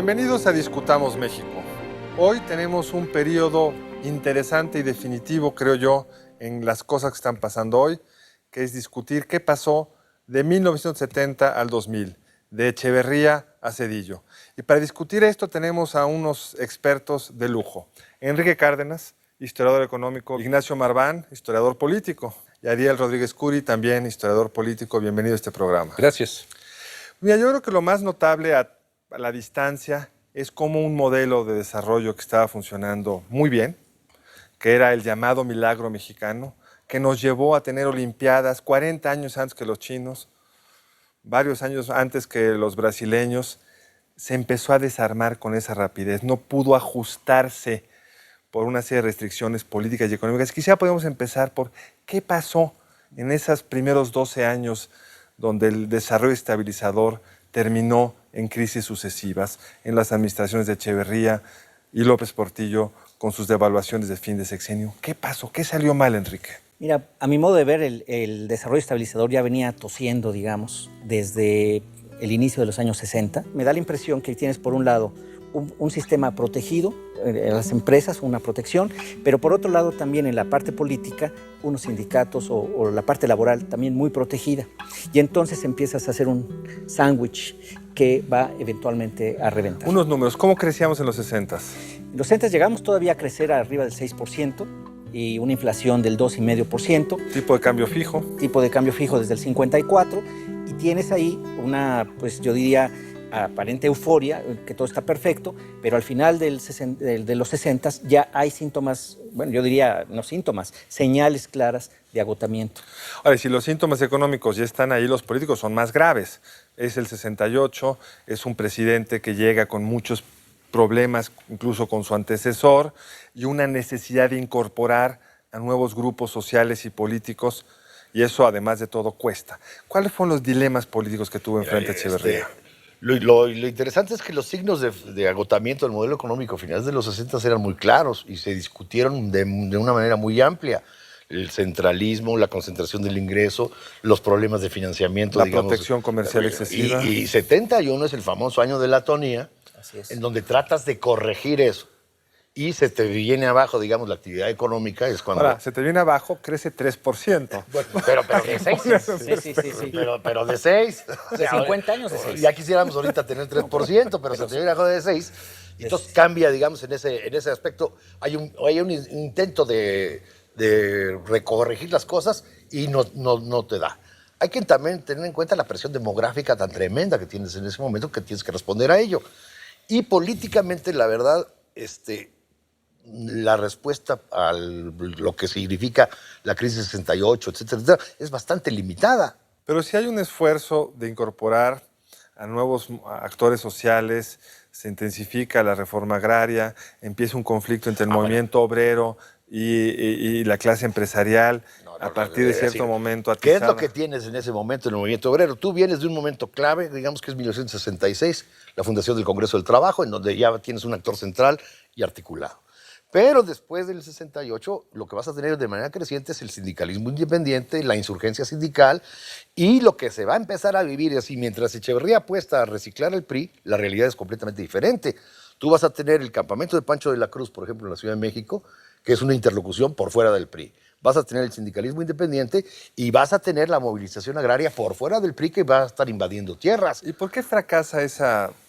Bienvenidos a Discutamos México. Hoy tenemos un periodo interesante y definitivo, creo yo, en las cosas que están pasando hoy, que es discutir qué pasó de 1970 al 2000, de Echeverría a Zedillo. Y para discutir esto tenemos a unos expertos de lujo. Enrique Cárdenas, historiador económico; Ignacio Marván, historiador político; y Ariel Rodríguez Curi, también historiador político. Bienvenido a este programa. Gracias. Mira, yo creo que lo más notable a la distancia es como un modelo de desarrollo que estaba funcionando muy bien, que era el llamado milagro mexicano, que nos llevó a tener olimpiadas 40 años antes que los chinos, varios años antes que los brasileños, se empezó a desarmar con esa rapidez, no pudo ajustarse por una serie de restricciones políticas y económicas. Quizá podemos empezar por qué pasó en esos primeros 12 años donde el desarrollo estabilizador terminó en crisis sucesivas, en las administraciones de Echeverría y López Portillo con sus devaluaciones de fin de sexenio. ¿Qué pasó? ¿Qué salió mal, Enrique? Mira, a mi modo de ver, el desarrollo estabilizador ya venía tosiendo, digamos, desde el inicio de los años 60. Me da la impresión que tienes, por un lado, un sistema protegido, en las empresas, una protección, pero por otro lado también en la parte política, unos sindicatos o la parte laboral también muy protegida. Y entonces empiezas a hacer un sándwich que va eventualmente a reventar. Unos números, ¿cómo crecíamos en los 60s? En los 60s llegamos todavía a crecer arriba del 6%, y una inflación del 2,5%. Tipo de cambio fijo. Tipo de cambio fijo desde el 54, y tienes ahí una, pues yo diría, aparente euforia, que todo está perfecto, pero al final de los 60 ya hay síntomas, bueno, yo diría, no síntomas, señales claras de agotamiento. Ahora, si los síntomas económicos ya están ahí, los políticos son más graves. Es el 68, es un presidente que llega con muchos problemas, incluso con su antecesor, y una necesidad de incorporar a nuevos grupos sociales y políticos, y eso, además de todo, cuesta. ¿Cuáles fueron los dilemas políticos que tuvo enfrente Echeverría? Lo interesante es que los signos de agotamiento del modelo económico a finales de los 60 eran muy claros y se discutieron de una manera muy amplia. El centralismo, la concentración del ingreso, los problemas de financiamiento. La protección comercial excesiva. Y 71 es el famoso año de la atonía, en donde tratas de corregir eso. Y se te viene abajo, digamos, la actividad económica. Es cuando... Ahora, se te viene abajo, crece 3%. Bueno, pero de 6. Sí. Pero de 6. De 50 años de 6. Ya quisiéramos ahorita tener 3%, pero se te viene abajo de 6. Y entonces cambia, digamos, en ese aspecto. Hay un intento de recorregir las cosas y no te da. Hay que también tener en cuenta la presión demográfica tan tremenda que tienes en ese momento, que tienes que responder a ello. Y políticamente, la verdad, la respuesta a lo que significa la crisis 68, etcétera, es bastante limitada. Pero si hay un esfuerzo de incorporar a nuevos actores sociales, se intensifica la reforma agraria, empieza un conflicto entre el movimiento obrero y la clase empresarial, a partir de cierto momento atizada. ¿Qué es lo que tienes en ese momento en el movimiento obrero? Tú vienes de un momento clave, digamos que es 1966, la fundación del Congreso del Trabajo, en donde ya tienes un actor central y articulado. Pero después del 68, lo que vas a tener de manera creciente es el sindicalismo independiente, la insurgencia sindical, y lo que se va a empezar a vivir así, mientras Echeverría apuesta a reciclar el PRI, la realidad es completamente diferente. Tú vas a tener el campamento de Pancho de la Cruz, por ejemplo, en la Ciudad de México, que es una interlocución por fuera del PRI. Vas a tener el sindicalismo independiente y vas a tener la movilización agraria por fuera del PRI, que va a estar invadiendo tierras. ¿Y por qué fracasa ese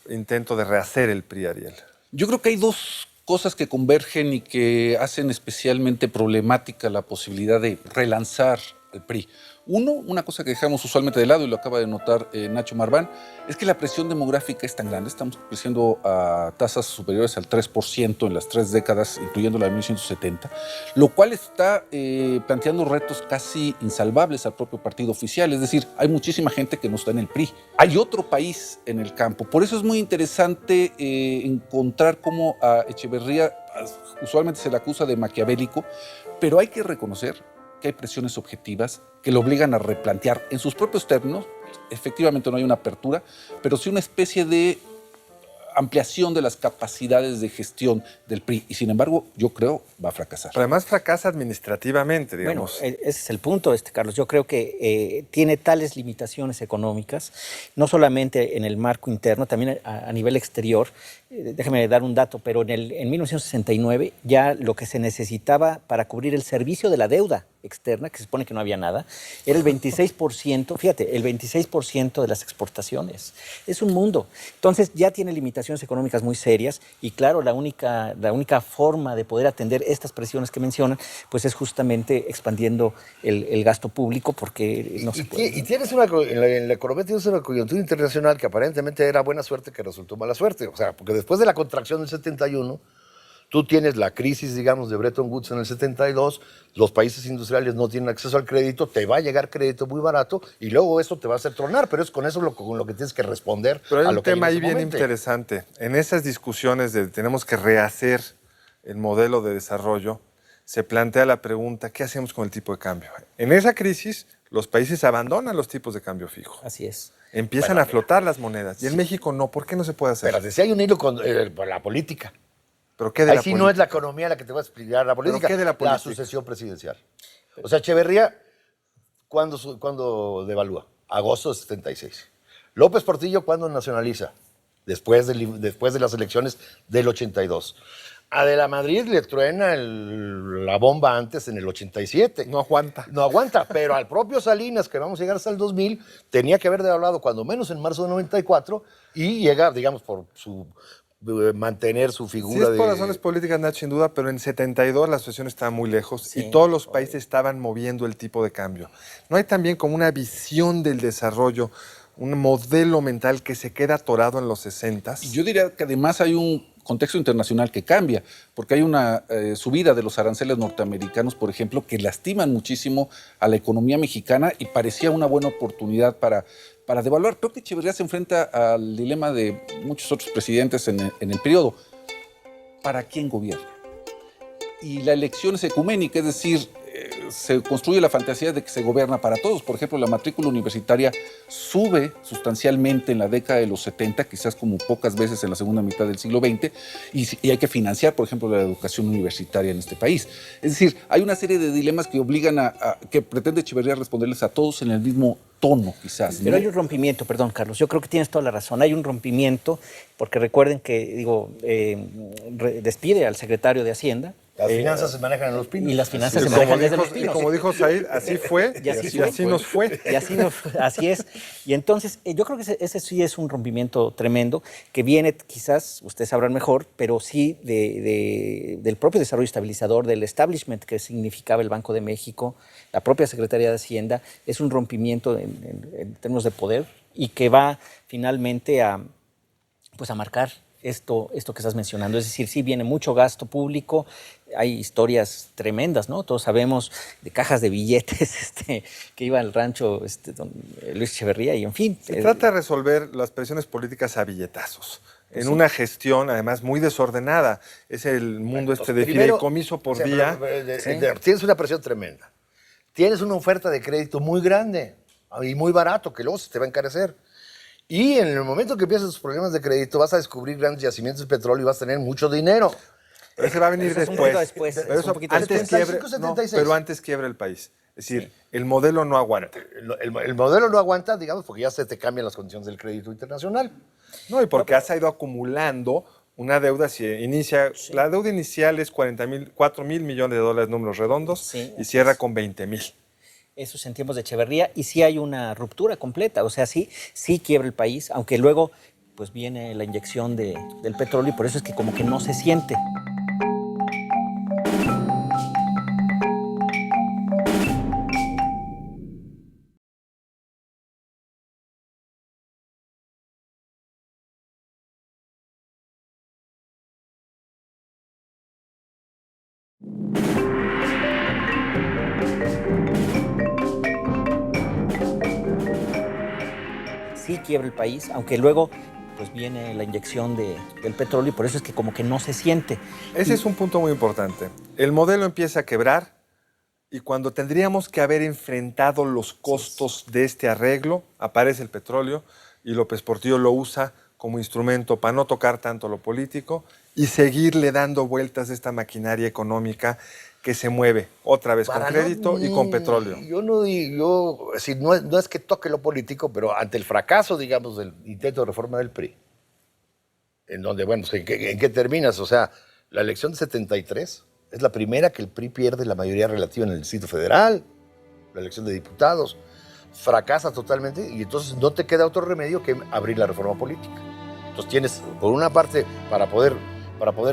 intento de rehacer el PRI, Ariel? Yo creo que hay dos cosas que convergen y que hacen especialmente problemática la posibilidad de relanzar el PRI. Uno, una cosa que dejamos usualmente de lado, y lo acaba de notar Nacho Marván, es que la presión demográfica es tan grande. Estamos creciendo a tasas superiores al 3% en las 3 décadas, incluyendo la de 1970, lo cual está planteando retos casi insalvables al propio partido oficial. Es decir, hay muchísima gente que no está en el PRI. Hay otro país en el campo. Por eso es muy interesante encontrar cómo a Echeverría usualmente se le acusa de maquiavélico, pero hay que reconocer que hay presiones objetivas que lo obligan a replantear en sus propios términos. Efectivamente no hay una apertura, pero sí una especie de ampliación de las capacidades de gestión del PRI, y sin embargo yo creo va a fracasar. Pero además fracasa administrativamente, digamos. Bueno, ese es el punto, Carlos. Yo creo que tiene tales limitaciones económicas, no solamente en el marco interno, también a nivel exterior. déjeme dar un dato, pero en 1969 ya lo que se necesitaba para cubrir el servicio de la deuda externa, que se supone que no había nada, era el 26%, fíjate, el 26% de las exportaciones. Es un mundo. Entonces ya tiene limitaciones económicas muy serias y claro, la única forma de poder atender estas presiones que mencionan, pues es justamente expandiendo el gasto público porque no se puede. Y tienes en la economía tienes una coyuntura internacional que aparentemente era buena suerte que resultó mala suerte. O sea, porque después de la contracción del 71, tú tienes la crisis, digamos, de Bretton Woods en el 72, los países industriales no tienen acceso al crédito, te va a llegar crédito muy barato y luego eso te va a hacer tronar, pero es con eso con lo que tienes que responder Pero hay a un lo que hay en tema ahí ese bien momento. interesante. En esas discusiones de tenemos que rehacer el modelo de desarrollo, se plantea la pregunta, ¿qué hacemos con el tipo de cambio? En esa crisis, los países abandonan los tipos de cambio fijo. Así es. Empiezan a flotar las monedas. Y en México no. ¿Por qué no se puede hacer? Espérate, si hay un hilo con la política. ¿Pero qué de Ahí la sí política? no es la economía la que te va a explicar la política, qué de la política? sucesión presidencial. O sea, Echeverría, ¿cuándo devalúa? Agosto de 76. López Portillo, ¿cuándo nacionaliza? Después de las elecciones del 82. A De la Madrid le truena la bomba antes en el 87. No aguanta. No aguanta, pero al propio Salinas, que vamos a llegar hasta el 2000, tenía que haber devaluado cuando menos en marzo de 94 y llega, digamos, por mantener su Sí, figura es por razones políticas, Nacho, sin duda, pero en 72 la situación estaba muy lejos y todos los países estaban moviendo el tipo de cambio. ¿No hay también como una visión del desarrollo, un modelo mental que se queda atorado en los 60? Y yo diría que además hay un contexto internacional que cambia, porque hay una subida de los aranceles norteamericanos, por ejemplo, que lastiman muchísimo a la economía mexicana y parecía una buena oportunidad para devaluar. Creo que Echeverría se enfrenta al dilema de muchos otros presidentes en el periodo. ¿Para quién gobierna? Y la elección es ecuménica, es decir, se construye la fantasía de que se gobierna para todos. Por ejemplo, la matrícula universitaria sube sustancialmente en la década de los 70, quizás como pocas veces en la segunda mitad del siglo XX, y hay que financiar, por ejemplo, la educación universitaria en este país. Es decir, hay una serie de dilemas que obligan que pretende Echeverría responderles a todos en el mismo tono, quizás, ¿no? Pero hay un rompimiento, perdón, Carlos, yo creo que tienes toda la razón. Hay un rompimiento, porque recuerden que, despide al secretario de Hacienda. Las finanzas se manejan en Los Pinos. Y las finanzas Y se como manejan desde dijo, Los y Pinos. como dijo Said, así fue y así nos fue. Y así es. Y entonces, yo creo que ese sí es un rompimiento tremendo que viene, quizás, ustedes sabrán mejor, pero sí del propio desarrollo estabilizador, del establishment que significaba el Banco de México, la propia Secretaría de Hacienda. Es un rompimiento en términos de poder y que va finalmente a marcar esto que estás mencionando. Es decir, sí viene mucho gasto público, hay historias tremendas, ¿no? Todos sabemos de cajas de billetes que iba al rancho don Luis Echeverría y en fin. Se trata de resolver las presiones políticas a billetazos. En una gestión, además, muy desordenada. Es el mundo de fideicomiso por día. Tienes una presión tremenda. Tienes una oferta de crédito muy grande y muy barato, que luego se te va a encarecer. Y en el momento que empiezas tus problemas de crédito, vas a descubrir grandes yacimientos de petróleo y vas a tener mucho dinero. Pero ese va a venir Eso es un después. poquito después, Pero es eso un poquito antes después. quiebre, 75, 76. pero antes quiebra el país. Es decir, el modelo no aguanta. El modelo no aguanta, digamos, porque ya se te cambian las condiciones del crédito internacional. No, y porque has ido acumulando una deuda. La deuda inicial es 4 mil millones de dólares, números redondos, Sí, y cierra con 20 mil. Eso es en tiempos de Echeverría y sí hay una ruptura completa, o sea, sí quiebra el país, aunque luego pues viene la inyección del petróleo y por eso es que como que no se siente. Sí quiebra el país, aunque luego pues viene la inyección del petróleo y por eso es que como que no se siente. Ese es un punto muy importante. El modelo empieza a quebrar y cuando tendríamos que haber enfrentado los costos de este arreglo, aparece el petróleo y López Portillo lo usa como instrumento para no tocar tanto lo político y seguirle dando vueltas a esta maquinaria económica que se mueve otra vez con crédito y con petróleo. Yo no digo, no es que toque lo político, pero ante el fracaso, digamos, del intento de reforma del PRI, en donde, bueno, ¿en qué terminas? O sea, la elección de 73 es la primera que el PRI pierde la mayoría relativa en el Distrito Federal, la elección de diputados, fracasa totalmente y entonces no te queda otro remedio que abrir la reforma política. Entonces tienes, por una parte, para poder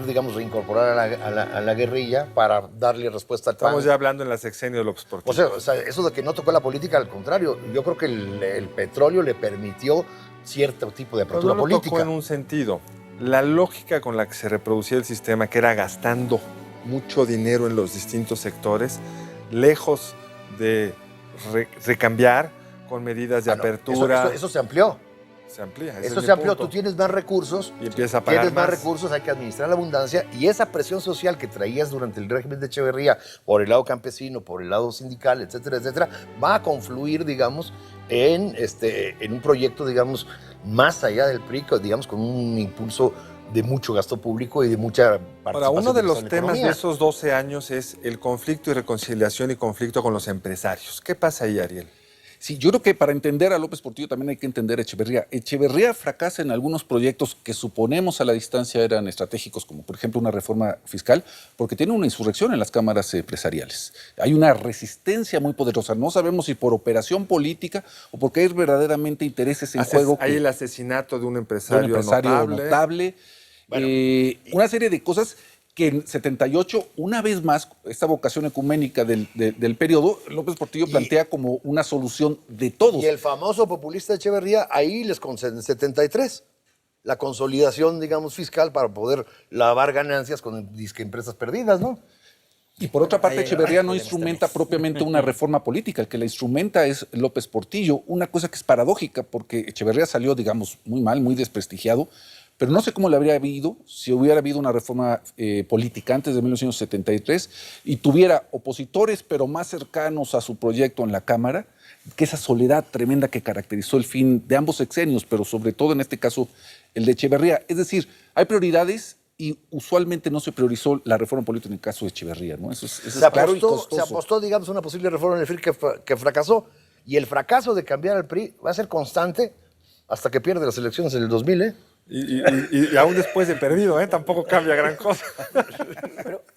digamos, reincorporar a la guerrilla, para darle respuesta al PAN. Estamos ya hablando en la sexenio de López Portillo. O sea, eso de que no tocó la política, al contrario, yo creo que el petróleo le permitió cierto tipo de apertura Pero no lo política. tocó en un sentido. La lógica con la que se reproducía el sistema, que era gastando mucho dinero en los distintos sectores, lejos de recambiar con medidas de No, apertura. eso se amplió. Se amplía. ese Eso es se mi amplió, punto. tú tienes más recursos, Y empieza a pagar tienes más más. recursos, hay que administrar la abundancia y esa presión social que traías durante el régimen de Echeverría por el lado campesino, por el lado sindical, etcétera, etcétera, va a confluir, digamos, en un proyecto, digamos, más allá del PRI, digamos, con un impulso de mucho gasto público y de mucha participación. Ahora, uno de del los Estado en la temas de economía. esos 12 años es el conflicto y reconciliación y conflicto con los empresarios. ¿Qué pasa ahí, Ariel? Sí, yo creo que para entender a López Portillo también hay que entender a Echeverría. Echeverría fracasa en algunos proyectos que suponemos a la distancia eran estratégicos, como por ejemplo una reforma fiscal, porque tiene una insurrección en las cámaras empresariales. Hay una resistencia muy poderosa. No sabemos si por operación política o porque hay verdaderamente intereses en juego. Hay el asesinato de un empresario, notable. Bueno, una serie de cosas que en 78, una vez más, esta vocación ecuménica del periodo, López Portillo plantea como una solución de todos. Y el famoso populista Echeverría, ahí les concede en 73 la consolidación, digamos, fiscal para poder lavar ganancias con disque empresas perdidas, ¿no? Y por otra parte, Ahí Echeverría no problemas instrumenta también. propiamente una reforma política, el que la instrumenta es López Portillo, una cosa que es paradójica, porque Echeverría salió, digamos, muy mal, muy desprestigiado, pero no sé cómo le habría habido si hubiera habido una reforma política antes de 1973 y tuviera opositores, pero más cercanos a su proyecto en la Cámara, que esa soledad tremenda que caracterizó el fin de ambos sexenios, pero sobre todo en este caso el de Echeverría. Es decir, hay prioridades y usualmente no se priorizó la reforma política en el caso de Echeverría, ¿no? Eso es claro y costoso. Se apostó, digamos, a una posible reforma en el PRI que fracasó. Y el fracaso de cambiar al PRI va a ser constante hasta que pierde las elecciones en el 2000, ¿eh? Y aún después de perdido, tampoco cambia gran cosa.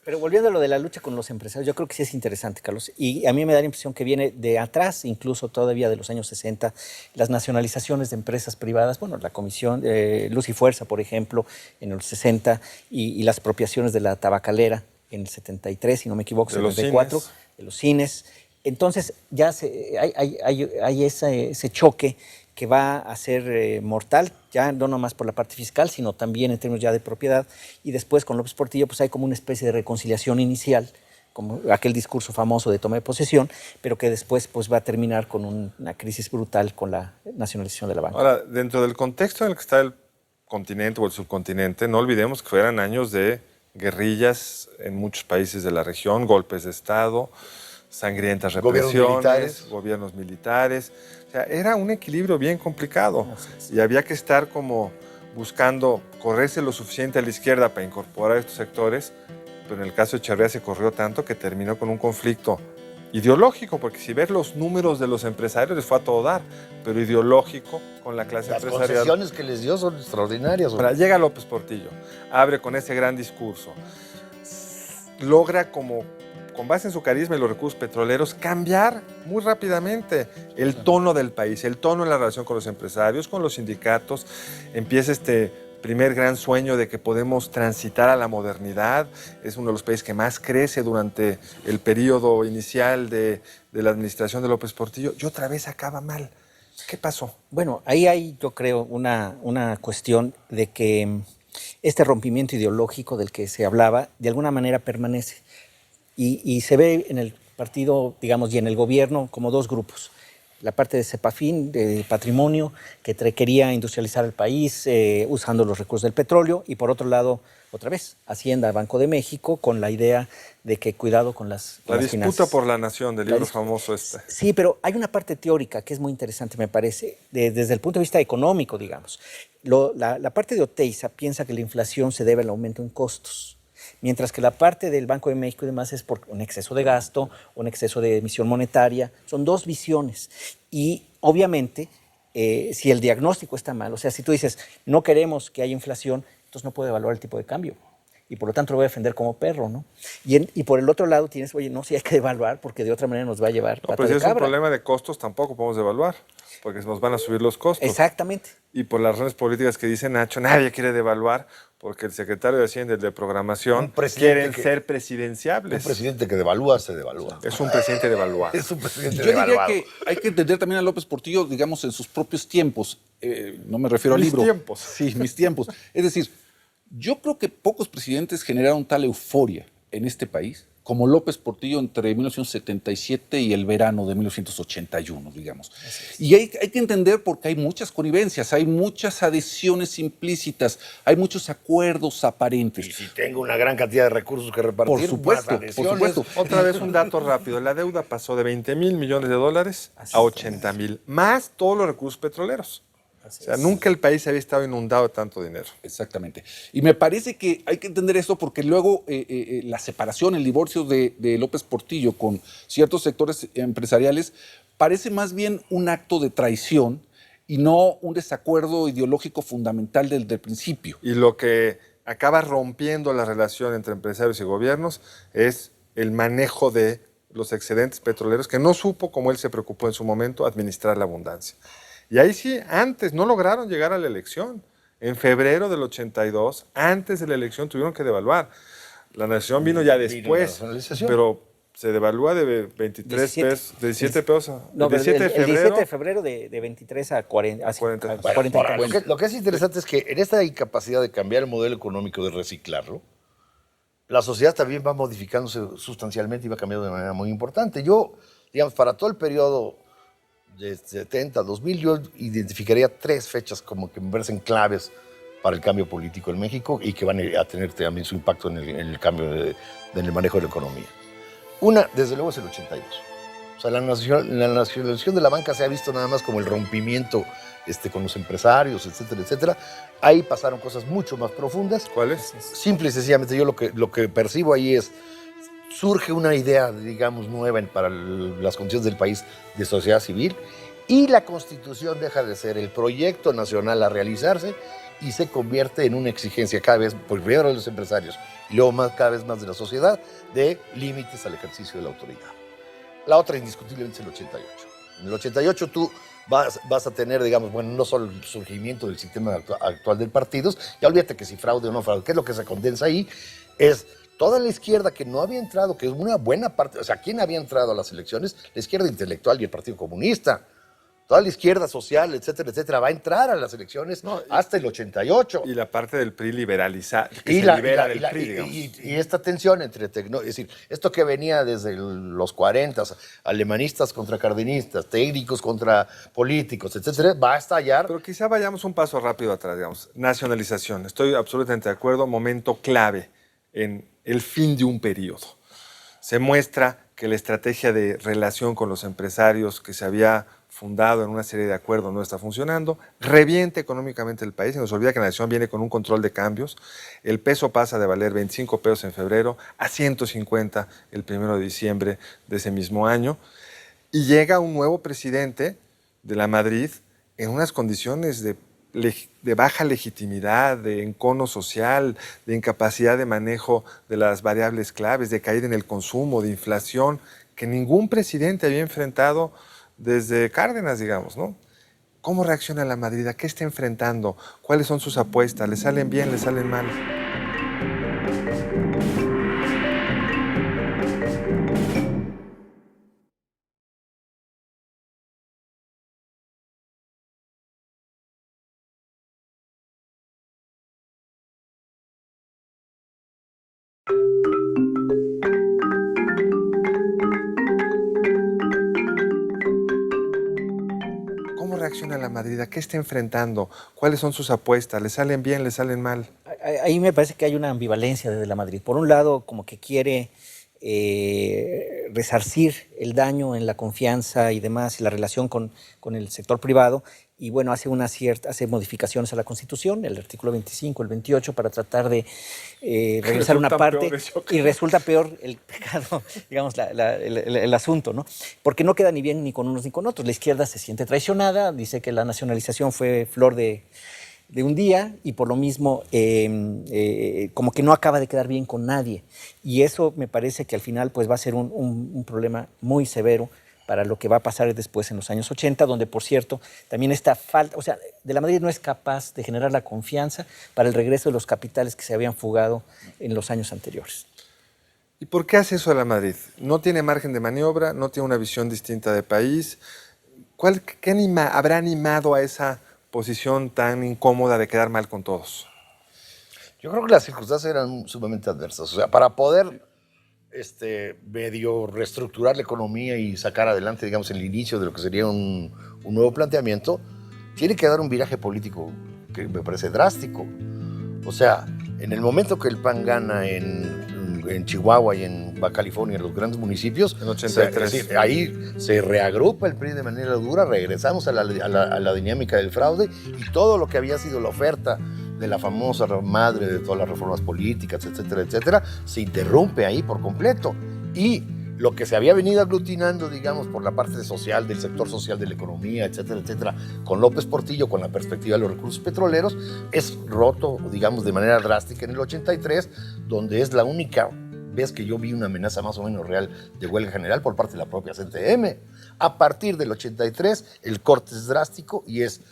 Pero volviendo a lo de la lucha con los empresarios, yo creo que sí es interesante, Carlos. Y a mí me da la impresión que viene de atrás, incluso todavía de los años 60, las nacionalizaciones de empresas privadas, bueno, la Comisión Luz y Fuerza, por ejemplo, en los 60, y las expropiaciones de la tabacalera en el 73, si no me equivoco, De los 74, cines. de los cines. Entonces ya hay ese choque que va a ser mortal, ya no nomás por la parte fiscal, sino también en términos ya de propiedad. Y después con López Portillo pues hay como una especie de reconciliación inicial, como aquel discurso famoso de toma de posesión, pero que después pues va a terminar con una crisis brutal con la nacionalización de la banca. Ahora, dentro del contexto en el que está el continente o el subcontinente, no olvidemos que fueran años de guerrillas en muchos países de la región, golpes de Estado, sangrientas represiones, gobiernos militares. O sea, era un equilibrio bien complicado y había que estar como buscando correrse lo suficiente a la izquierda para incorporar estos sectores, pero en el caso de Echeverría se corrió tanto que terminó con un conflicto ideológico, porque si ves los números de los empresarios les fue a todo dar, pero ideológico con la clase Las empresarial. concesiones que les dio son extraordinarias. Ahora, llega López Portillo, abre con ese gran discurso, logra como, con base en su carisma y los recursos petroleros, cambiar muy rápidamente el tono del país, el tono en la relación con los empresarios, con los sindicatos. Empieza este primer gran sueño de que podemos transitar a la modernidad. Es uno de los países que más crece durante el periodo inicial de la administración de López Portillo, y otra vez acaba mal. ¿Qué pasó? Bueno, ahí hay, yo creo, una cuestión de que este rompimiento ideológico del que se hablaba, de alguna manera permanece. Y se ve en el partido, digamos, y en el gobierno como dos grupos. La parte de Cepafín, de patrimonio, que quería industrializar el país usando los recursos del petróleo, y por otro lado, otra vez, Hacienda, Banco de México, con la idea de que cuidado con las La disputa finanzas. por la nación, del libro famoso este. Sí, pero hay una parte teórica que es muy interesante, me parece, desde el punto de vista económico, digamos. La parte de Oteiza piensa que la inflación se debe al aumento en costos, mientras que la parte del Banco de México y demás es por un exceso de gasto, un exceso de emisión monetaria. Son dos visiones. Y obviamente, si el diagnóstico está mal, o sea, si tú dices, no queremos que haya inflación, entonces no puede devaluar el tipo de cambio. Y por lo tanto lo voy a defender como perro, ¿no? Y por el otro lado tienes, oye, no, si hay que devaluar porque de otra manera nos va a llevar No, pata pues si de es un cabra. problema de costos, tampoco podemos devaluar, porque nos van a subir los costos. Exactamente. Y por las razones políticas que dice Nacho, nadie quiere devaluar, porque el secretario de Hacienda y el de Programación Un presidente quieren que- ser Un presidenciables. presidente que devalúa, se devalúa. Es un presidente devaluado. Es un presidente Yo diría devaluado. que hay que entender también a López Portillo, digamos, en sus propios tiempos. No me refiero al Mis libro. tiempos. Sí, mis tiempos. Es decir, yo creo que pocos presidentes generaron tal euforia en este país como López Portillo entre 1977 y el verano de 1981, digamos. Y hay que entender porque hay muchas connivencias, hay muchas adhesiones implícitas, hay muchos acuerdos aparentes. Y si tengo una gran cantidad de recursos que repartir, Por supuesto, más por adhesiones. supuesto. Otra vez un dato rápido. La deuda pasó de 20,000 millones de dólares a 80,000, más todos los recursos petroleros. O sea, nunca el país había estado inundado de tanto dinero. Exactamente. Y me parece que hay que entender esto porque luego la separación, el divorcio de López Portillo con ciertos sectores empresariales parece más bien un acto de traición y no un desacuerdo ideológico fundamental desde el principio. Y lo que acaba rompiendo la relación entre empresarios y gobiernos es el manejo de los excedentes petroleros, que no supo, como él se preocupó en su momento, administrar la abundancia. Y ahí sí, antes no lograron llegar a la elección. En febrero del 82, antes de la elección, tuvieron que devaluar. La nación vino ya Vino después, la nacionalización. pero se devalúa de 23 pesos, de 17 pesos. No, el 17 de el 17 febrero, de febrero de 23 a 40. A 40. 40 Ahora, lo que es interesante es que en esta incapacidad de cambiar el modelo económico, de reciclarlo, la sociedad también va modificándose sustancialmente y va cambiando de manera muy importante. Yo, digamos, para todo el periodo de 70 a 2000, yo identificaría 3 fechas como que me parecen claves para el cambio político en México y que van a tener también su impacto en el cambio en el manejo de la economía. Una, desde luego, es el 82. O sea, la nacionalización de la banca se ha visto nada más como el rompimiento con los empresarios, etcétera, etcétera. Ahí pasaron cosas mucho más profundas. ¿cuáles? Simple y sencillamente, yo lo que percibo ahí es, surge una idea, digamos, nueva para las condiciones del país de sociedad civil y la Constitución deja de ser el proyecto nacional a realizarse y se convierte en una exigencia cada vez, primero de los empresarios y luego cada vez más de la sociedad, de límites al ejercicio de la autoridad. La otra indiscutiblemente es el 88. En el 88 tú vas a tener, digamos, bueno, no solo el surgimiento del sistema actual de partidos, ya olvídate que si fraude o no fraude, ¿qué es lo que se condensa ahí? Es toda la izquierda que no había entrado, que es una buena parte, o sea, ¿quién había entrado a las elecciones? La izquierda intelectual y el Partido Comunista. Toda la izquierda social, etcétera, etcétera, va a entrar a las elecciones hasta el 88. Y la parte del PRI liberalizada, que Y se libera del PRI, digamos. y esta tensión entre, es decir, esto que venía desde los 40, alemanistas contra cardenistas, técnicos contra políticos, etcétera, va a estallar. Pero quizá vayamos un paso rápido atrás, digamos. Nacionalización. Estoy absolutamente de acuerdo. Momento clave en el fin de un periodo. Se muestra que la estrategia de relación con los empresarios que se había fundado en una serie de acuerdos no está funcionando, revienta económicamente el país, se nos olvida que la nación viene con un control de cambios, el peso pasa de valer 25 pesos en febrero a 150 el 1 de diciembre de ese mismo año, y llega un nuevo presidente de la Madrid en unas condiciones de baja legitimidad, de encono social, de incapacidad de manejo de las variables claves, de caída en el consumo, de inflación, que ningún presidente había enfrentado desde Cárdenas, digamos, ¿no? ¿Cómo reacciona la Madrid? ¿A qué está enfrentando? ¿Cuáles son sus apuestas? ¿Le salen bien? ¿Le salen mal? ¿Cómo reacciona la Madrid? ¿A qué está enfrentando? ¿Cuáles son sus apuestas? ¿Le salen bien? ¿Le salen mal? Ahí me parece que hay una ambivalencia desde la Madrid. Por un lado, como que quiere resarcir el daño en la confianza y demás, y la relación con el sector privado, y bueno, hace modificaciones a la Constitución, el artículo 25, el 28, para tratar de regresar una parte, peores, yo creo. y resulta peor el pecado, digamos, el asunto, ¿no? Porque no queda ni bien ni con unos ni con otros. La izquierda se siente traicionada, dice que la nacionalización fue flor de de un día y por lo mismo como que no acaba de quedar bien con nadie. Y eso me parece que al final pues va a ser un problema muy severo para lo que va a pasar después en los años 80, donde, por cierto, también esta falta, o sea, de la Madrid no es capaz de generar la confianza para el regreso de los capitales que se habían fugado en los años anteriores. ¿Y por qué hace eso a la Madrid? No tiene margen de maniobra, no tiene una visión distinta de país. ¿Qué habrá animado a esa posición tan incómoda de quedar mal con todos? Yo creo que las circunstancias eran sumamente adversas. O sea, para poder medio reestructurar la economía y sacar adelante, digamos, el inicio de lo que sería un nuevo planteamiento, tiene que dar un viraje político que me parece drástico. O sea, en el momento que el PAN gana en Chihuahua y en Baja California, en los grandes municipios, En 83. es decir, ahí se reagrupa el PRI de manera dura, regresamos a la dinámica del fraude y todo lo que había sido la oferta de la famosa madre de todas las reformas políticas, etcétera, etcétera, se interrumpe ahí por completo. Y lo que se había venido aglutinando, digamos, por la parte social, del sector social de la economía, etcétera, etcétera, con López Portillo, con la perspectiva de los recursos petroleros, es roto, digamos, de manera drástica en el 83, donde es la única vez que yo vi una amenaza más o menos real de huelga general por parte de la propia CNTM. A partir del 83, el corte es drástico y es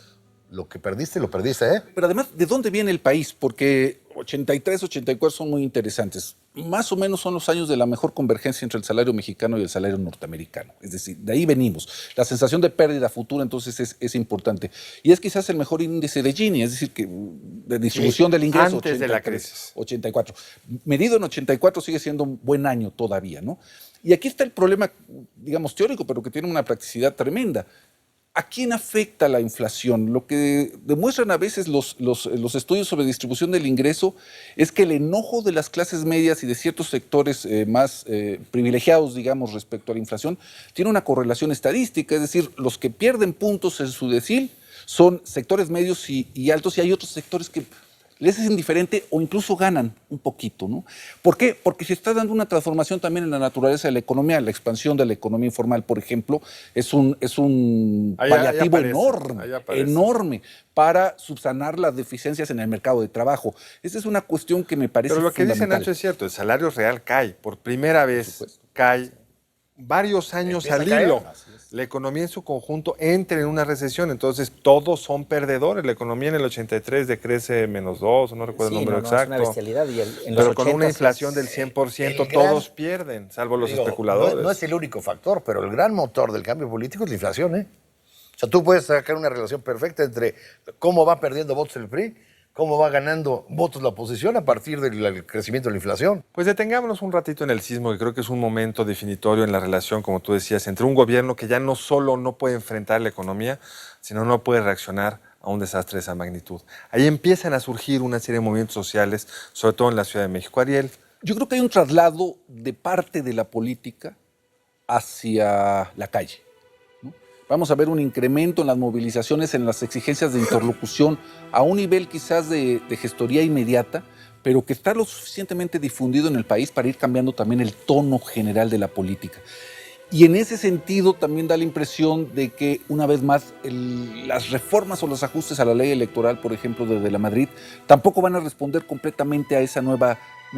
lo que perdiste, lo perdiste, ¿eh? Pero además, ¿de dónde viene el país? Porque 83, 84 son muy interesantes. Más o menos son los años de la mejor convergencia entre el salario mexicano y el salario norteamericano. Es decir, de ahí venimos. La sensación de pérdida futura entonces es importante. Y es quizás el mejor índice de Gini, es decir, que de distribución del ingreso. Antes de la crisis. 84. Medido en 84 sigue siendo un buen año todavía, ¿no? Y aquí está el problema, digamos, teórico, pero que tiene una practicidad tremenda. ¿A quién afecta la inflación? Lo que demuestran a veces los estudios sobre distribución del ingreso es que el enojo de las clases medias y de ciertos sectores más privilegiados, digamos, respecto a la inflación, tiene una correlación estadística, es decir, los que pierden puntos en su decil son sectores medios y altos, y hay otros sectores que les es indiferente o incluso ganan un poquito, ¿no? ¿Por qué? Porque se está dando una transformación también en la naturaleza de la economía. La expansión de la economía informal, por ejemplo, es un paliativo enorme para subsanar las deficiencias en el mercado de trabajo. Esa es una cuestión que me parece Pero lo que dice fundamental. Nacho es cierto, el salario real cae. Por primera vez cae varios años Empieza al a caer. hilo. La economía en su conjunto entra en una recesión, entonces todos son perdedores. La economía en el 83 decrece -2, no recuerdo el número Es exacto. una bestialidad. Y en los Pero con una 80s inflación del 100%, el gran- todos pierden, salvo los Digo, especuladores. No es el único factor, pero el gran motor del cambio político es la inflación, ¿eh? O sea, tú puedes sacar una relación perfecta entre cómo va perdiendo votos el PRI, cómo va ganando votos la oposición a partir del crecimiento de la inflación. Pues detengámonos un ratito en el sismo, que creo que es un momento definitorio en la relación, como tú decías, entre un gobierno que ya no solo no puede enfrentar la economía, sino no puede reaccionar a un desastre de esa magnitud. Ahí empiezan a surgir una serie de movimientos sociales, sobre todo en la Ciudad de México. Ariel. Yo creo que hay un traslado de parte de la política hacia la calle, ¿no? Vamos a ver un incremento en las movilizaciones, en las exigencias de interlocución, a un nivel quizás de gestoría inmediata, pero que está lo suficientemente difundido en el país para ir cambiando también el tono general de la política. Y en ese sentido también da la impresión de que, una vez más, las reformas o los ajustes a la ley electoral, por ejemplo, de la Madrid, tampoco van a responder completamente a esa nueva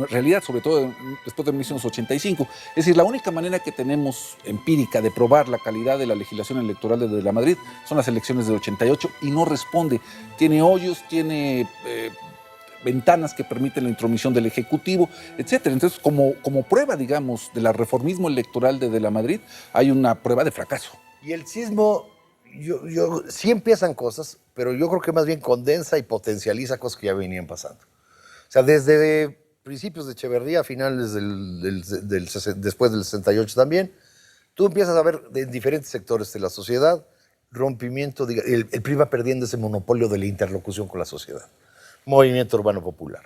realidad, sobre todo después de 1985. Es decir, la única manera que tenemos empírica de probar la calidad de la legislación electoral de la Madrid son las elecciones del 88 y no responde. Tiene hoyos, tiene ventanas que permiten la intromisión del Ejecutivo, etcétera. Entonces, como prueba, digamos, del reformismo electoral de la Madrid, hay una prueba de fracaso. Y el sismo, sí empiezan cosas, pero yo creo que más bien condensa y potencializa cosas que ya venían pasando. O sea, desde principios de Echeverría, a finales después del 68 también, tú empiezas a ver en diferentes sectores de la sociedad rompimiento, el PRI va perdiendo ese monopolio de la interlocución con la sociedad. Movimiento urbano popular,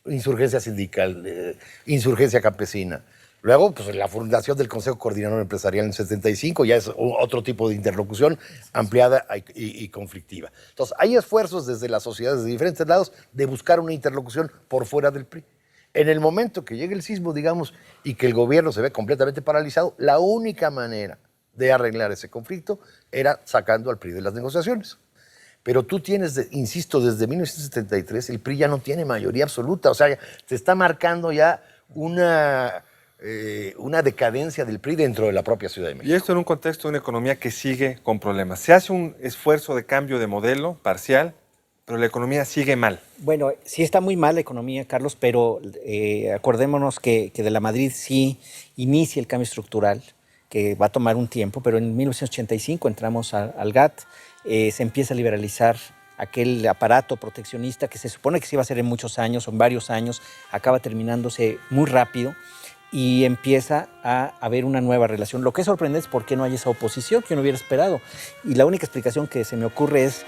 insurgencia sindical, insurgencia campesina. Luego, pues la fundación del Consejo Coordinador Empresarial en el 75 ya es otro tipo de interlocución ampliada y conflictiva. Entonces, hay esfuerzos desde las sociedades de diferentes lados de buscar una interlocución por fuera del PRI. En el momento que llegue el sismo, digamos, y que el gobierno se ve completamente paralizado, la única manera de arreglar ese conflicto era sacando al PRI de las negociaciones. Pero tú tienes, insisto, desde 1973 el PRI ya no tiene mayoría absoluta. O sea, se está marcando ya una decadencia del PRI dentro de la propia Ciudad de México. Y esto en un contexto de una economía que sigue con problemas. Se hace un esfuerzo de cambio de modelo parcial, pero la economía sigue mal. Bueno, sí está muy mal la economía, Carlos, pero acordémonos que de la Madrid sí inicia el cambio estructural, que va a tomar un tiempo, pero en 1985 entramos al GATT, se empieza a liberalizar aquel aparato proteccionista que se supone que se iba a hacer en muchos años o en varios años, acaba terminándose muy rápido y empieza a haber una nueva relación. Lo que es sorprendente es por qué no hay esa oposición que uno hubiera esperado. Y la única explicación que se me ocurre es,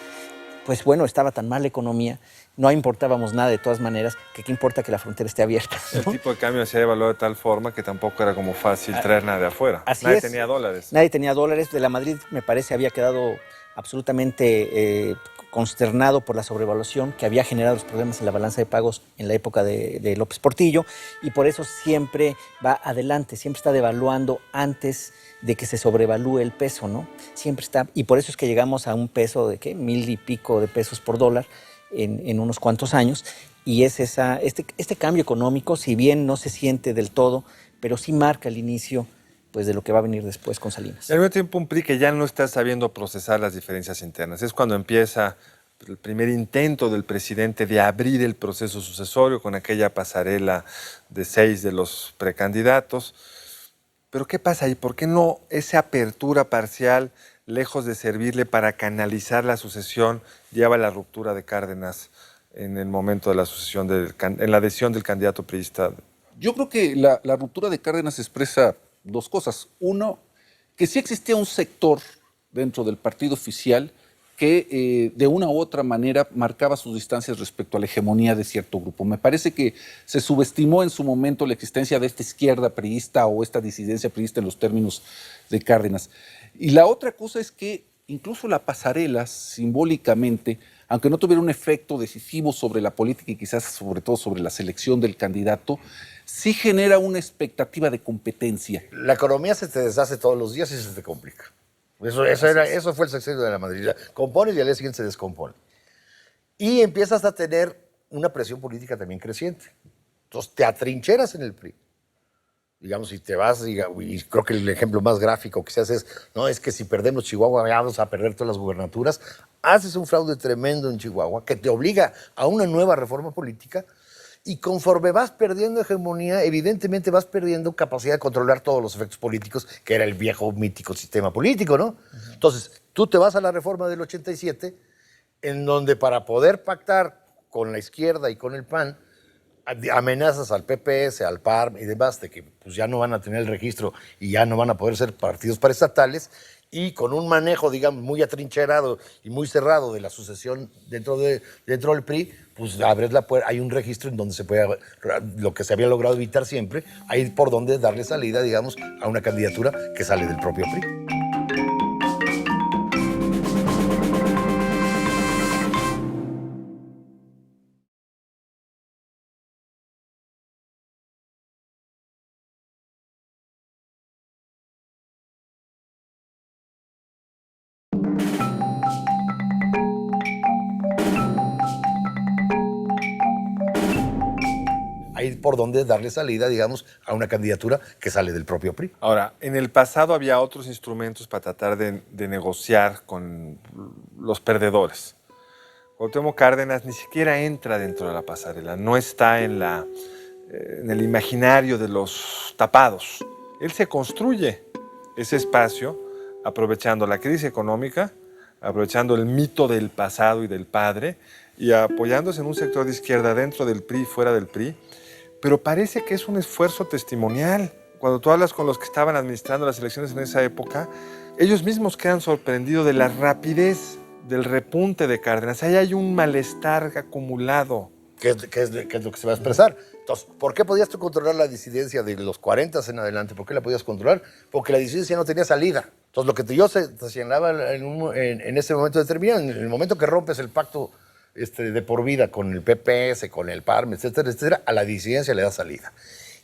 pues bueno, estaba tan mal la economía, no importábamos nada de todas maneras, que qué importa que la frontera esté abierta, ¿no? El tipo de cambio se ha evaluado de tal forma que tampoco era como fácil traer nada de afuera. Así Nadie es. tenía dólares. Nadie tenía dólares. De la Madrid, me parece, había quedado absolutamente consternado por la sobrevaluación que había generado los problemas en la balanza de pagos en la época de López Portillo, y por eso siempre va adelante, siempre está devaluando antes de que se sobrevalúe el peso, ¿no? Siempre está, y por eso es que llegamos a un peso de, ¿qué? 1,000 y pico de pesos por dólar en unos cuantos años, y es este cambio económico, si bien no se siente del todo, pero sí marca el inicio, pues, de lo que va a venir después con Salinas. Y al mismo tiempo un PRI que ya no está sabiendo procesar las diferencias internas. Es cuando empieza el primer intento del presidente de abrir el proceso sucesorio con aquella pasarela de 6 de los precandidatos. Pero ¿qué pasa ahí? ¿Por qué no esa apertura parcial, lejos de servirle para canalizar la sucesión, lleva a la ruptura de Cárdenas en el momento de la sucesión, en la adhesión del candidato priista? Yo creo que la ruptura de Cárdenas expresa dos cosas. Uno, que sí existía un sector dentro del partido oficial que de una u otra manera marcaba sus distancias respecto a la hegemonía de cierto grupo. Me parece que se subestimó en su momento la existencia de esta izquierda priista o esta disidencia priista en los términos de Cárdenas. Y la otra cosa es que incluso la pasarela, simbólicamente, aunque no tuviera un efecto decisivo sobre la política y quizás sobre todo sobre la selección del candidato, sí genera una expectativa de competencia. La economía se te deshace todos los días y se te complica. Eso fue el sexenio de la Madrid. Compones y al día siguiente se descompone. Y empiezas a tener una presión política también creciente. Entonces te atrincheras en el PRI. Digamos, si te vas, y creo que el ejemplo más gráfico que se hace es, no, es que si perdemos Chihuahua vamos a perder todas las gubernaturas. Haces un fraude tremendo en Chihuahua que te obliga a una nueva reforma política. Y conforme vas perdiendo hegemonía, evidentemente vas perdiendo capacidad de controlar todos los efectos políticos, que era el viejo mítico sistema político, ¿no? Uh-huh. Entonces, tú te vas a la reforma del 87, en donde para poder pactar con la izquierda y con el PAN, amenazas al PPS, al PAR y demás, de que pues, ya no van a tener el registro y ya no van a poder ser partidos paraestatales, y con un manejo, digamos, muy atrincherado y muy cerrado de la sucesión dentro del PRI, pues abres la puerta, hay un registro en donde se puede, lo que se había logrado evitar siempre, hay por donde darle salida, digamos, a una candidatura que sale del propio PRI. Hay por donde darle salida, digamos, a una candidatura que sale del propio PRI. Ahora, en el pasado había otros instrumentos para tratar de negociar con los perdedores. Cuauhtémoc Cárdenas ni siquiera entra dentro de la pasarela, no está en el imaginario de los tapados. Él se construye ese espacio aprovechando la crisis económica, aprovechando el mito del pasado y del padre y apoyándose en un sector de izquierda dentro del PRI y fuera del PRI. Pero parece que es un esfuerzo testimonial. Cuando tú hablas con los que estaban administrando las elecciones en esa época, ellos mismos quedan sorprendidos de la rapidez del repunte de Cárdenas. Ahí hay un malestar acumulado. ¿Qué es lo que se va a expresar? Entonces, ¿por qué podías tú controlar la disidencia de los 40 en adelante? ¿Por qué la podías controlar? Porque la disidencia no tenía salida. Entonces, lo que yo te señalaba en ese momento determinado, en el momento que rompes el pacto de por vida con el PPS, con el PARM, etcétera, etcétera, a la disidencia le da salida.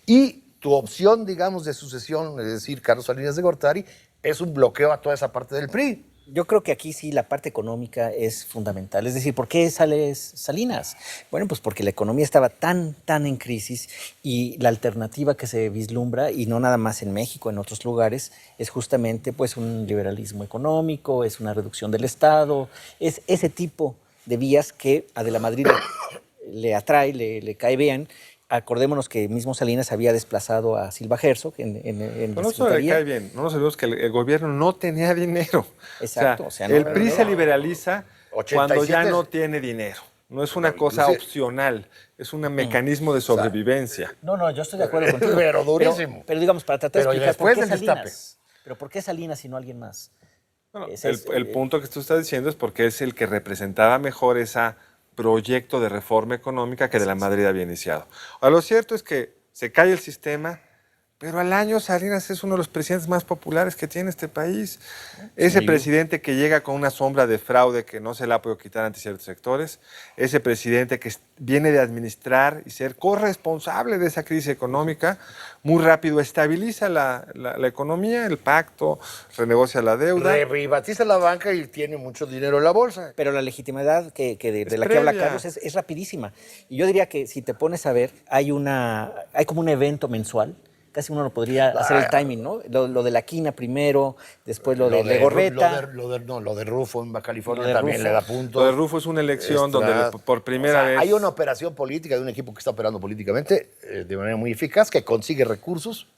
Y tu opción, digamos, de sucesión, es decir, Carlos Salinas de Gortari, es un bloqueo a toda esa parte del PRI. Yo creo que aquí sí la parte económica es fundamental. Es decir, ¿por qué sale Salinas? Bueno, pues porque la economía estaba tan en crisis y la alternativa que se vislumbra, y no nada más en México, en otros lugares, es justamente pues un liberalismo económico, es una reducción del Estado, es ese tipo de vías que a De la Madrid le atrae, le cae bien. Acordémonos que mismo Salinas había desplazado a Silva Herzog en Pero la no solo le Secretaría. cae bien, no nos olvidemos que el gobierno no tenía dinero. Exacto, O o sea, sea, no- el PRI se liberaliza 87 cuando ya no tiene dinero. No es una cosa inclusive- opcional, es un mecanismo de sobrevivencia. No, yo estoy de acuerdo contigo. Pero durísimo. Pero digamos, para tratar de Pero explicar por después qué del destape. Salinas. Pero ¿por qué Salinas y no alguien más? Bueno, Ese es, el punto que tú estás diciendo es porque es el que representaba mejor ese proyecto de reforma económica que De la Madrid había iniciado. Ahora, lo cierto es que se cae el sistema, pero al año Salinas es uno de los presidentes más populares que tiene este país. Ese presidente que llega con una sombra de fraude que no se la ha podido quitar ante ciertos sectores, ese presidente que viene de administrar y ser corresponsable de esa crisis económica, muy rápido estabiliza la economía, el pacto, renegocia la deuda. Privatiza la banca y tiene mucho dinero en la bolsa. pero la legitimidad de Es la que habla previa. Carlos es rapidísima. Y yo diría que si te pones a ver, hay como un evento mensual. Casi uno lo podría hacer el timing, ¿no? Lo de la quina primero, después lo de Legorreta. Lo de Rufo en Baja California Lo de también Rufo. le da puntos. Lo de Rufo es una elección donde por primera vez... Hay una operación política de un equipo que está operando políticamente de manera muy eficaz, que consigue recursos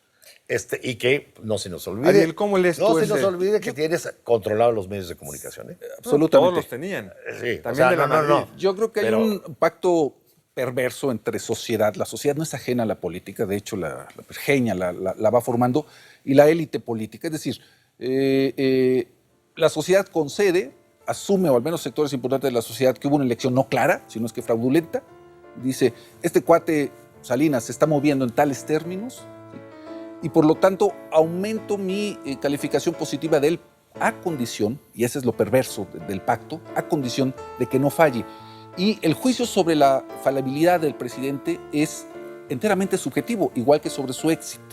y que no se nos olvide. Ariel, ¿cómo lees no tú se ese? nos olvide que tienes controlados los medios de comunicación. ¿eh? Absolutamente. Todos los tenían. Sí, También o sea, de la no, Madrid. no. Yo creo que Pero- hay un pacto perverso entre sociedad. La sociedad no es ajena a la política, de hecho la pergeña la va formando, y la élite política. Es decir, la sociedad concede, asume, o al menos sectores importantes de la sociedad, que hubo una elección no clara, sino es que fraudulenta. Dice, este cuate Salinas se está moviendo en tales términos, ¿sí? Y por lo tanto aumento mi calificación positiva de él a condición, y ese es lo perverso del pacto, a condición de que no falle. Y el juicio sobre la falibilidad del presidente es enteramente subjetivo, igual que sobre su éxito.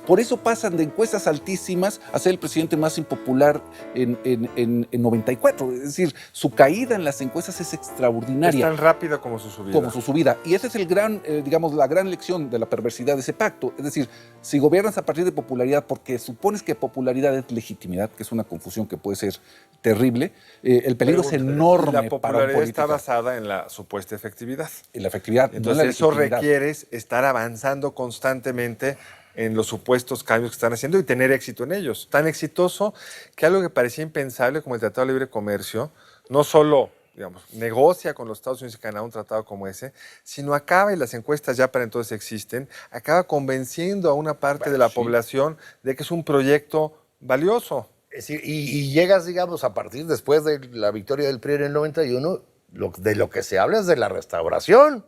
Por eso pasan de encuestas altísimas a ser el presidente más impopular en 94. Es decir, su caída en las encuestas es Es extraordinaria. tan rápida como su subida. Como su subida. Y esa es la gran lección de la perversidad de ese pacto. Es decir, si gobiernas a partir de popularidad, porque supones que popularidad es legitimidad, que es una confusión que puede ser terrible, el peligro es enorme La para un popularidad está político. basada en la supuesta efectividad. En la efectividad, no en Entonces la eso legitimidad. requiere estar avanzando constantemente en los supuestos cambios que están haciendo y tener éxito en ellos. Tan exitoso que algo que parecía impensable como el Tratado de Libre Comercio, no solo, digamos, negocia con los Estados Unidos y Canadá un tratado como ese, sino acaba, y las encuestas ya para entonces existen, acaba convenciendo a una parte de la población de que es un proyecto valioso. Es decir, y llegas, digamos, a partir después de la victoria del PRI en el 91, de lo que se habla es de la restauración.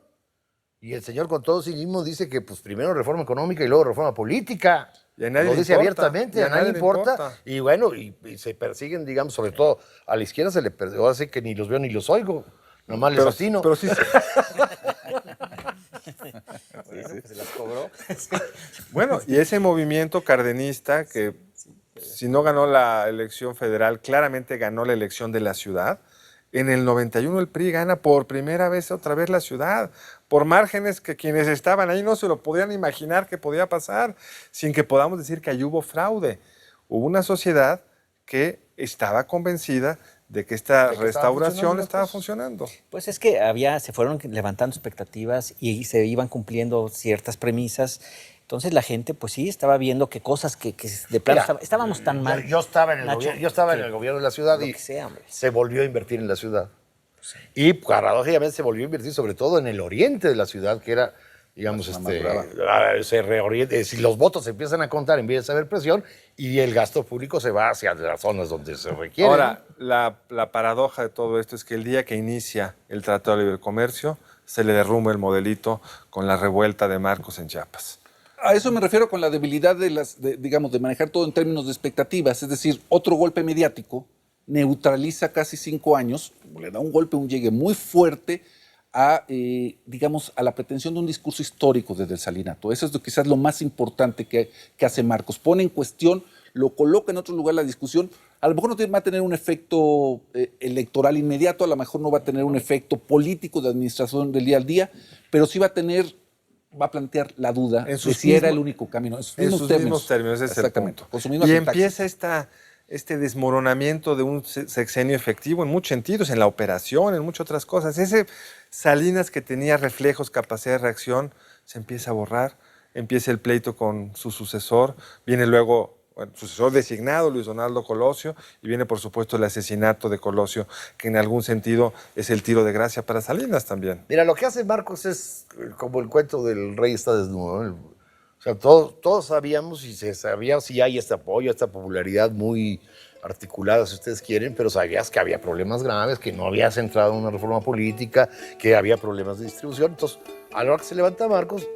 Y el señor con todo cinismo dice que pues primero reforma económica y luego reforma política. Y a nadie Lo le dice importa, abiertamente, y a a nadie nadie le le importa. importa. Y bueno, y se persiguen, digamos, sobre todo a la izquierda se le perdió, así que ni los veo ni los oigo. Nomás les atino. Pero sí, Se las cobró. bueno, y ese movimiento cardenista que si no ganó la elección federal, claramente ganó la elección de la ciudad. En el 91 el PRI gana por primera vez otra vez la ciudad, por márgenes que quienes estaban ahí no se lo podían imaginar que podía pasar, sin que podamos decir que ahí hubo fraude. Hubo una sociedad que estaba convencida de que esta De que estaban restauración funcionando las estaba cosas. funcionando. Pues es que se fueron levantando expectativas y se iban cumpliendo ciertas premisas. Entonces la gente, pues sí, estaba viendo que cosas que de plano Mira, estábamos tan mal. Yo estaba en el Nacho, gobierno, yo estaba en que el gobierno de la ciudad lo y que sea, hombre. se volvió a invertir en la ciudad. Y paradójicamente se volvió a invertir sobre todo en el oriente de la ciudad, que era, digamos, se reorienta. Si los votos se empiezan a contar, empieza a haber presión y el gasto público se va hacia las zonas donde se requiere. Ahora, la paradoja de todo esto es que el día que inicia el Tratado de Libre Comercio, se le derrumba el modelito con la revuelta de Marcos en Chiapas. A eso me refiero con la debilidad digamos, de manejar todo en términos de expectativas. Es decir, otro golpe mediático neutraliza casi 5 años, le da un golpe, un llegue muy fuerte digamos, a la pretensión de un discurso histórico desde el salinato. Eso es quizás lo más importante que hace Marcos. Pone en cuestión, lo coloca en otro lugar la discusión, A lo mejor no va a tener un efecto electoral inmediato, a lo mejor no va a tener un efecto político de administración del día al día, pero sí va a plantear la duda de si era el único camino. En sus mismos términos, ese es el punto. Con su misma y sintaxis. empieza este desmoronamiento de un sexenio efectivo en muchos sentidos, en la operación, en muchas otras cosas. Ese Salinas que tenía reflejos, capacidad de reacción, se empieza a borrar, empieza el pleito con su sucesor, viene luego sucesor designado, Luis Donaldo Colosio, y viene por supuesto el asesinato de Colosio, que en algún sentido es el tiro de gracia para Salinas también. Mira, lo que hace Marcos es como el cuento del rey está desnudo, ¿no? O sea, todos sabíamos y se sabía si hay este apoyo, esta popularidad muy articulada, si ustedes quieren, pero sabías que había problemas graves, que no habías entrado en una reforma política, que había problemas de distribución. Entonces, a la hora que se levanta Marcos,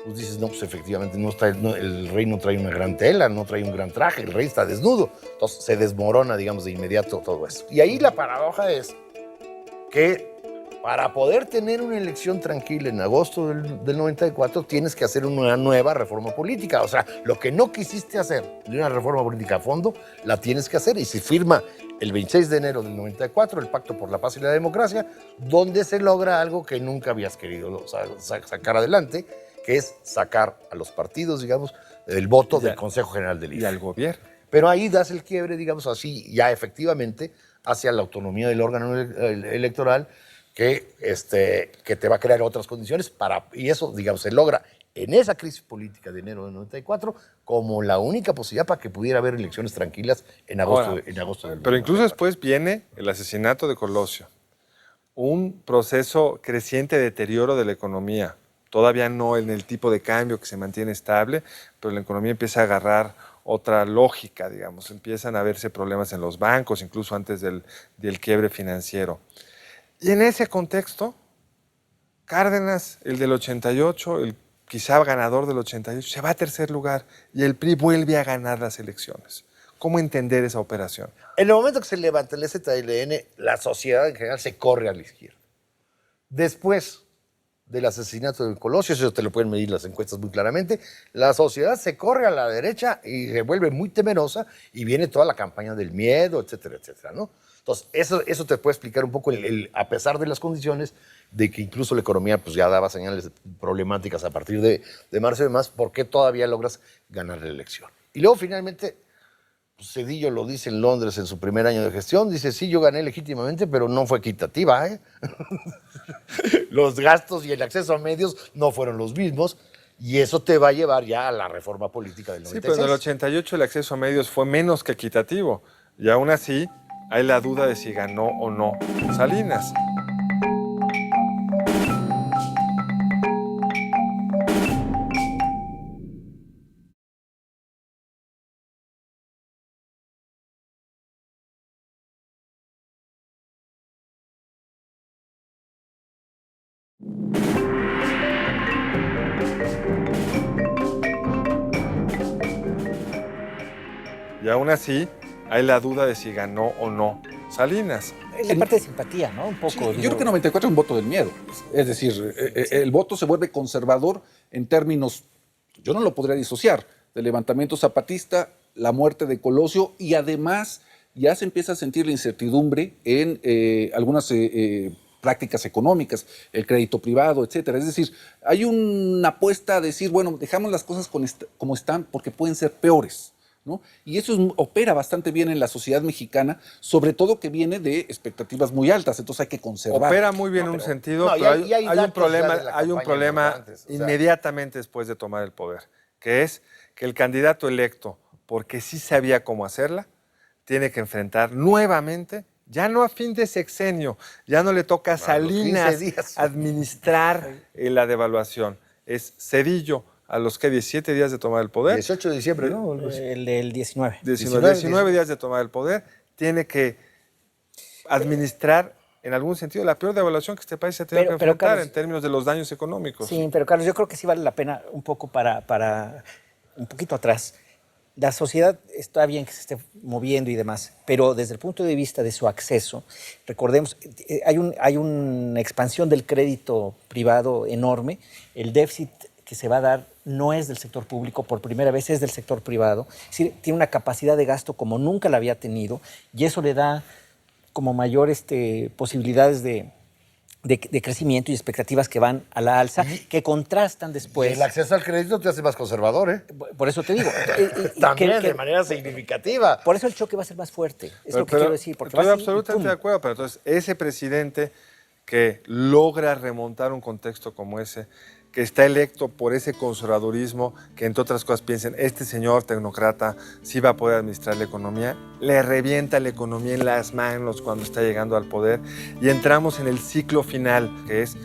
pues dices, no, pues efectivamente el rey no trae una gran tela, no trae un gran traje, el rey está desnudo. Entonces se desmorona, digamos, de inmediato todo eso. Y ahí la paradoja es que para poder tener una elección tranquila en agosto del 94, tienes que hacer una nueva reforma política. O sea, lo que no quisiste hacer de una reforma política a fondo, la tienes que hacer. Y se firma el 26 de enero del 94 el Pacto por la Paz y la Democracia, donde se logra algo que nunca habías querido sacar adelante, que es sacar a los partidos, digamos, del voto del Consejo General del IFE. Y al gobierno. Pero ahí das el quiebre, digamos así, ya efectivamente, hacia la autonomía del órgano electoral, que te va a crear otras condiciones y eso, digamos, se logra en esa crisis política de enero del 94 como la única posibilidad para que pudiera haber elecciones tranquilas en agosto, Ahora, del 94. Pero incluso después viene el asesinato de Colosio, un proceso creciente de deterioro de la economía, todavía no en el tipo de cambio que se mantiene estable, pero la economía empieza a agarrar otra lógica, digamos, empiezan a verse problemas en los bancos, incluso antes del quiebre financiero. Y en ese contexto, Cárdenas, el del 88, el quizá ganador del 88, se va a tercer lugar y el PRI vuelve a ganar las elecciones. ¿Cómo entender esa operación? En el momento que se levanta el ZLN, la sociedad en general se corre a la izquierda. Después del asesinato de Colosio, eso te lo pueden medir las encuestas muy claramente, la sociedad se corre a la derecha y se vuelve muy temerosa y viene toda la campaña del miedo, etcétera, etcétera, ¿no? Entonces, eso te puede explicar un poco, a pesar de las condiciones, de que incluso la economía pues, ya daba señales problemáticas a partir de marzo y demás, ¿por qué todavía logras ganar la elección? Y luego, finalmente, pues, Zedillo lo dice en Londres en su primer año de gestión, dice, sí, yo gané legítimamente, pero no fue equitativa, ¿eh? Los gastos y el acceso a medios no fueron los mismos, y eso te va a llevar ya a la reforma política del 96. Sí, pero en el 88 el acceso a medios fue menos que equitativo, y aún así hay la duda de si ganó o no Salinas. Y aún así hay la duda de si ganó o no Salinas. Es la parte de simpatía, ¿no? Un poco. Sí, yo creo que 94 es un voto del miedo. Es decir, el voto se vuelve conservador en términos, yo no lo podría disociar, del levantamiento zapatista, la muerte de Colosio y además ya se empieza a sentir la incertidumbre en algunas prácticas económicas, el crédito privado, etcétera. Es decir, hay una apuesta a decir, bueno, dejamos las cosas como están porque pueden ser peores, ¿no? Y eso opera bastante bien en la sociedad mexicana, sobre todo que viene de expectativas muy altas, entonces hay que conservar. Opera muy bien en un sentido, no, pero y hay hay un datos problema, ya de la hay un campaña problema importantes, o sea. inmediatamente después de tomar el poder, que es que el candidato electo, porque sí sabía cómo hacerla, tiene que enfrentar nuevamente, ya no a fin de sexenio, ya no le toca a Salinas 15 días. administrar la devaluación, es Zedillo a los que 17 días de tomar el poder. 18 de diciembre, ¿no? Algo así. El del 19. 19 días de tomar el poder, tiene que administrar, en algún sentido, la peor devaluación que este país se ha tenido que Pero, enfrentar Carlos, en términos de los daños económicos. Sí, pero Carlos, yo creo que sí vale la pena un poco para un poquito atrás. La sociedad está bien que se esté moviendo y demás, pero desde el punto de vista de su acceso, recordemos, hay una expansión del crédito privado enorme, el déficit que se va a dar no es del sector público, por primera vez es del sector privado. Es decir, tiene una capacidad de gasto como nunca la había tenido y eso le da como mayor posibilidades de crecimiento y expectativas que van a la alza, que contrastan después. El acceso al crédito te hace más conservador, ¿eh? Por eso te digo. También de manera significativa. Por eso el choque va a ser más fuerte. Es lo que quiero decir. Porque Estoy va a ser absolutamente de acuerdo, pero entonces ese presidente que logra remontar un contexto como ese, que está electo por ese conservadurismo, que entre otras cosas piensen, este señor tecnócrata sí va a poder administrar la economía, le revienta la economía en las manos cuando está llegando al poder y entramos en el ciclo final, que es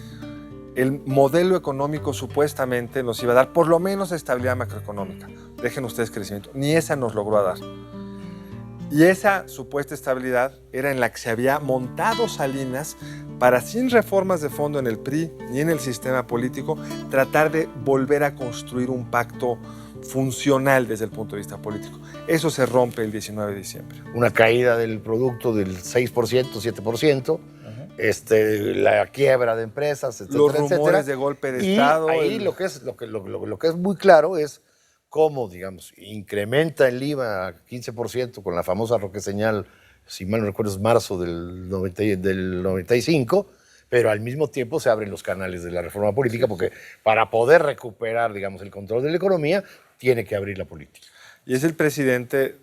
el modelo económico supuestamente nos iba a dar por lo menos estabilidad macroeconómica. Dejen ustedes crecimiento. Ni esa nos logró dar. Y esa supuesta estabilidad era en la que se había montado Salinas para, sin reformas de fondo en el PRI ni en el sistema político, tratar de volver a construir un pacto funcional desde el punto de vista político. Eso se rompe el 19 de diciembre. Una caída del producto del 6%, 7%, la quiebra de empresas, etcétera, Los rumores etcétera. de golpe de Y Estado. ahí lo que es muy claro es cómo, digamos, incrementa el IVA a 15% con la famosa Roque Señal, si mal no recuerdo es marzo del 95, pero al mismo tiempo se abren los canales de la reforma política porque para poder recuperar, digamos, el control de la economía, tiene que abrir la política. Y es el presidente,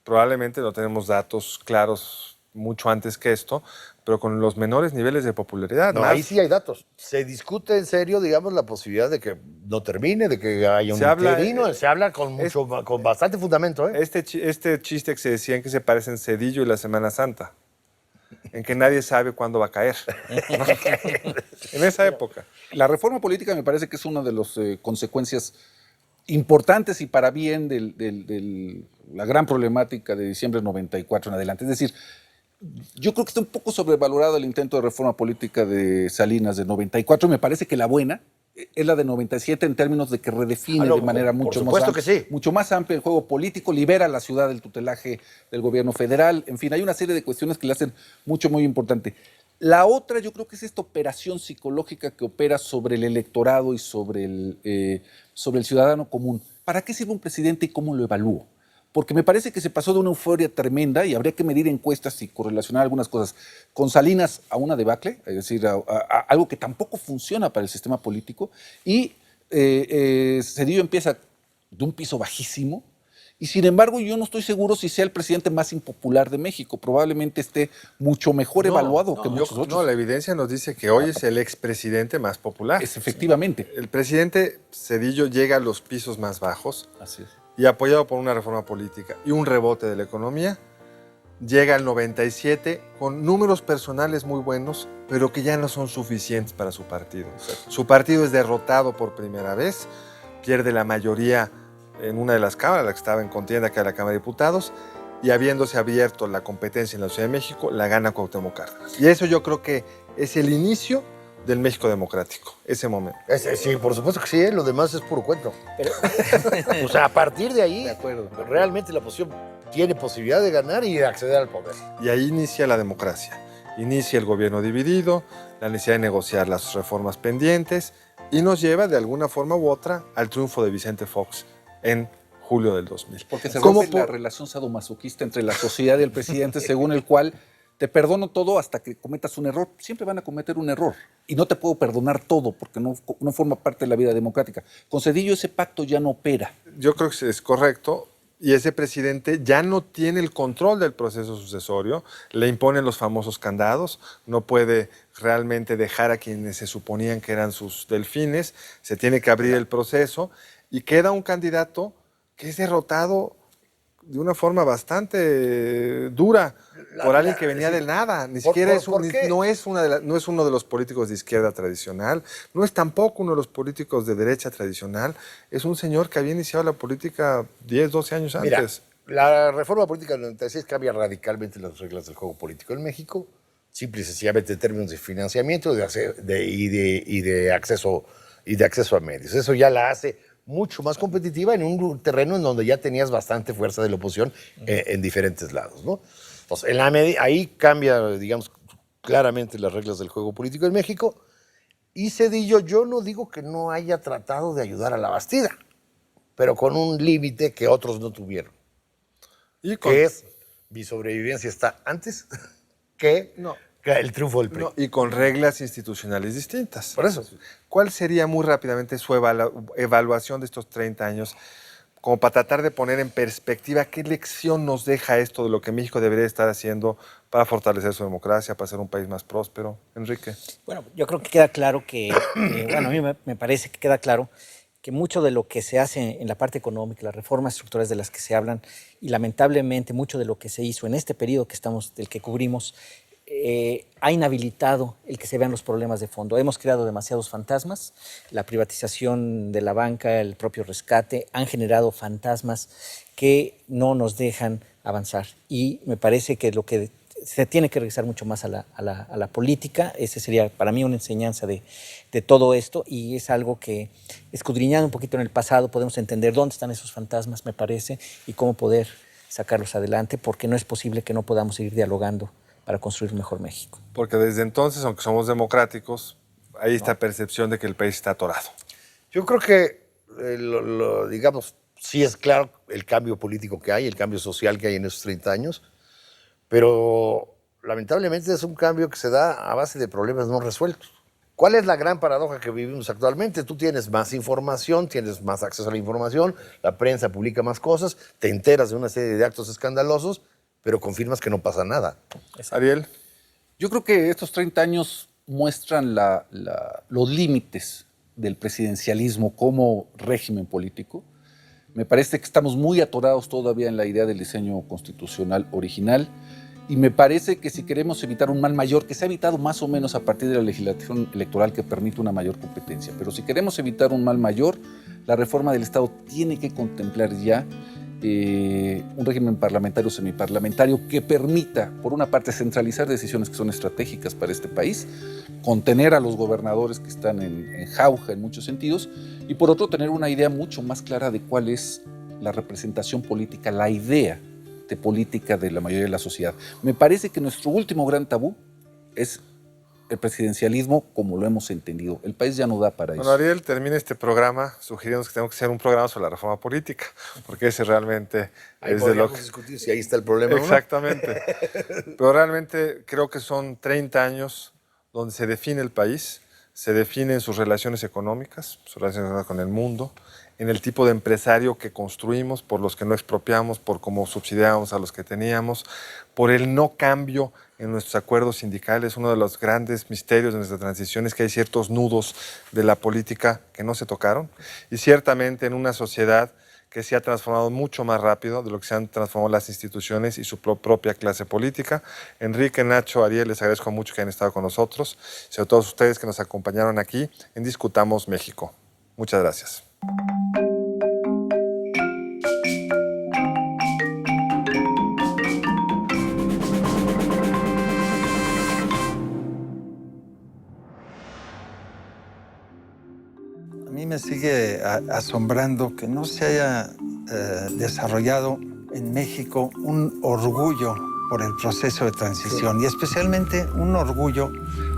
probablemente no tenemos datos claros mucho antes que esto, pero con los menores niveles de popularidad. No, ahí sí hay datos. Se discute en serio, digamos, la posibilidad de que no termine, de que haya un interino. Se habla con bastante fundamento, ¿eh? Este chiste que se decía en que se parecen Cedillo y la Semana Santa, en que nadie sabe cuándo va a caer. En esa época. La reforma política me parece que es una de las consecuencias importantes y para bien de la gran problemática de diciembre del 94 en adelante. Es decir, yo creo que está un poco sobrevalorado el intento de reforma política de Salinas de 94. Me parece que la buena es la de 97 en términos de que redefine de manera mucho más amplia el juego político, libera a la ciudad del tutelaje del gobierno federal. En fin, hay una serie de cuestiones que le hacen muy importante. La otra yo creo que es esta operación psicológica que opera sobre el electorado y sobre el ciudadano común. ¿Para qué sirve un presidente y cómo lo evalúo? Porque me parece que se pasó de una euforia tremenda y habría que medir encuestas y correlacionar algunas cosas con Salinas a una debacle, es decir, a algo que tampoco funciona para el sistema político, y Cedillo empieza de un piso bajísimo, y sin embargo yo no estoy seguro si sea el presidente más impopular de México, probablemente esté mucho mejor evaluado que muchos otros. No, la evidencia nos dice que hoy es el expresidente más popular. Es efectivamente. El presidente Cedillo llega a los pisos más bajos. Así es. Y apoyado por una reforma política y un rebote de la economía, llega al 97 con números personales muy buenos, pero que ya no son suficientes para su partido. Su partido es derrotado por primera vez, pierde la mayoría en una de las cámaras, la que estaba en contienda, que era la Cámara de Diputados, y habiéndose abierto la competencia en la Ciudad de México, la gana Cuauhtémoc Cárdenas. Y eso yo creo que es el inicio del México democrático, ese momento. Sí, por supuesto que sí, lo demás es puro cuento. O sea, a partir de ahí, realmente la oposición tiene posibilidad de ganar y de acceder al poder. Y ahí inicia la democracia. Inicia el gobierno dividido, la necesidad de negociar las reformas pendientes y nos lleva de alguna forma u otra al triunfo de Vicente Fox en julio del 2000. Porque se rompe la relación sadomasoquista entre la sociedad y el presidente, según el cual te perdono todo hasta que cometas un error. Siempre van a cometer un error. Y no te puedo perdonar todo porque no forma parte de la vida democrática. Con Cedillo ese pacto ya no opera. Yo creo que es correcto. Y ese presidente ya no tiene el control del proceso sucesorio. Le imponen los famosos candados. No puede realmente dejar a quienes se suponían que eran sus delfines. Se tiene que abrir el proceso. Y queda un candidato que es derrotado de una forma bastante dura por alguien que venía de nada. Ni siquiera no es uno de los políticos de izquierda tradicional, no es tampoco uno de los políticos de derecha tradicional. Es un señor que había iniciado la política 10, 12 años antes. La reforma política del 96 cambia radicalmente las reglas del juego político en México, simple y sencillamente en términos de financiamiento y de acceso a medios. Eso ya la hace mucho más competitiva en un terreno en donde ya tenías bastante fuerza de la oposición en diferentes lados, ¿no? Entonces, ahí cambia, digamos, claramente las reglas del juego político en México. Y Cedillo, yo no digo que no haya tratado de ayudar a la Bastida. pero con un límite que otros no tuvieron. Y con, Que es, mi sobrevivencia está antes que, No. que el triunfo del PRI. no, y con reglas institucionales distintas. Por eso. ¿Cuál sería muy rápidamente su evaluación de estos 30 años, como para tratar de poner en perspectiva qué lección nos deja esto de lo que México debería estar haciendo para fortalecer su democracia, para ser un país más próspero? Enrique. Bueno, yo creo que queda claro que, bueno, a mí me parece que queda claro que mucho de lo que se hace en la parte económica, las reformas estructurales de las que se hablan, y lamentablemente mucho de lo que se hizo en este periodo del que cubrimos, ha inhabilitado el que se vean los problemas de fondo. Hemos creado demasiados fantasmas, la privatización de la banca, el propio rescate, han generado fantasmas que no nos dejan avanzar. Y me parece que lo que se tiene que regresar mucho más a la política. Ese sería para mí una enseñanza de todo esto, y es algo que, escudriñando un poquito en el pasado, podemos entender dónde están esos fantasmas, me parece, y cómo poder sacarlos adelante, porque no es posible que no podamos seguir dialogando para construir un mejor México. Porque desde entonces, aunque somos democráticos, hay esta percepción de que el país está atorado. Yo creo que, digamos, sí es claro el cambio político que hay, el cambio social que hay en esos 30 años, pero lamentablemente es un cambio que se da a base de problemas no resueltos. ¿Cuál es la gran paradoja que vivimos actualmente? Tú tienes más información, tienes más acceso a la información, la prensa publica más cosas, te enteras de una serie de actos escandalosos, pero confirmas que no pasa nada. Ariel. Yo creo que estos 30 años muestran los límites del presidencialismo como régimen político. Me parece que estamos muy atorados todavía en la idea del diseño constitucional original, y me parece que si queremos evitar un mal mayor, que se ha evitado más o menos a partir de la legislación electoral que permite una mayor competencia, pero si queremos evitar un mal mayor, la reforma del Estado tiene que contemplar ya un régimen parlamentario semiparlamentario que permita, por una parte, centralizar decisiones que son estratégicas para este país, contener a los gobernadores que están en jauja en muchos sentidos, y por otro, tener una idea mucho más clara de cuál es la representación política, la idea de política de la mayoría de la sociedad. Me parece que nuestro último gran tabú es el presidencialismo como lo hemos entendido. El país ya no da para eso. Bueno, Ariel, termina este programa sugiriendo que tenemos que hacer un programa sobre la reforma política, porque ese realmente Ahí es de lo podríamos que... discutir si ahí está el problema. Exactamente. Pero realmente creo que son 30 años donde se define el país, se definen sus relaciones económicas, sus relaciones con el mundo, en el tipo de empresario que construimos, por los que no expropiamos, por cómo subsidiamos a los que teníamos, por el no cambio en nuestros acuerdos sindicales. Uno de los grandes misterios de nuestra transición es que hay ciertos nudos de la política que no se tocaron, y ciertamente en una sociedad que se ha transformado mucho más rápido de lo que se han transformado las instituciones y su propia clase política. Enrique, Nacho, Ariel, les agradezco mucho que hayan estado con nosotros, sobre todo ustedes que nos acompañaron aquí en Discutamos México. Muchas gracias. A mí me sigue asombrando que no se haya desarrollado en México un orgullo por el proceso de transición, y especialmente un orgullo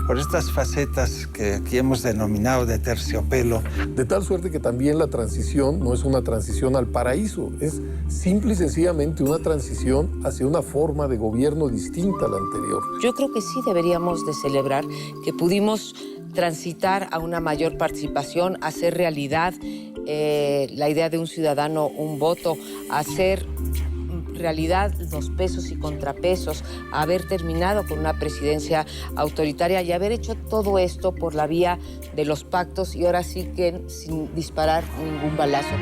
por estas facetas que aquí hemos denominado de terciopelo. De tal suerte que también la transición no es una transición al paraíso, es simple y sencillamente una transición hacia una forma de gobierno distinta a la anterior. Yo creo que sí deberíamos de celebrar que pudimos transitar a una mayor participación, hacer realidad la idea de un ciudadano, un voto, hacer realidad los pesos y contrapesos, haber terminado con una presidencia autoritaria y haber hecho todo esto por la vía de los pactos, y ahora sí que sin disparar ningún balazo.